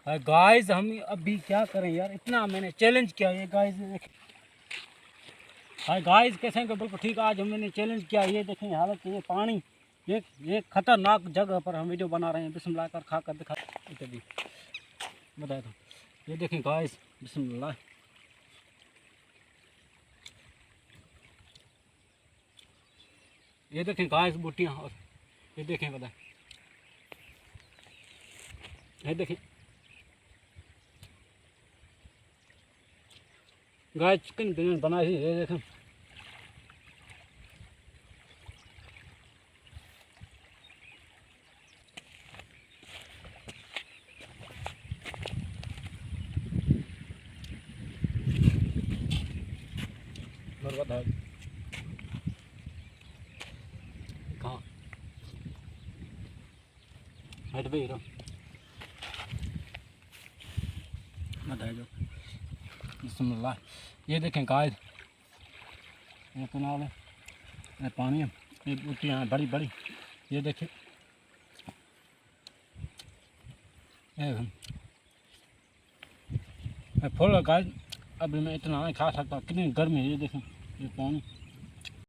Guys हम अभी क्या करें यार, इतना मैंने चैलेंज किया ये गाइस। हाय गाइस, कैसे हैं? बिल्कुल ठीक। आज मैंने चैलेंज किया, ये देखें हालत, ये पानी, ये खतरनाक जगह पर हम वीडियो बना रहे हैं। बिस्मिल्लाह कर खा कर दिखा भी बताया था। ये देखें गाइस, बिस्मिल्लाह। ये देखें गाइस बूटियाँ, और ये देखें बताए, ये देखें गाइस चिकन बिरयानी बनाई है। ये देखें बर्बाद है कहाँ हट भी रहो मत है जो। बिस्मिल्लाह। ये देखें गाइस, ये कनाल है, ये पानी है, ये बूटियाँ हैं बड़ी बड़ी। ये देखिए ये फुल गाइस। अभी मैं इतना नहीं खा सकता, कितनी गर्मी है। ये देखें ये पानी।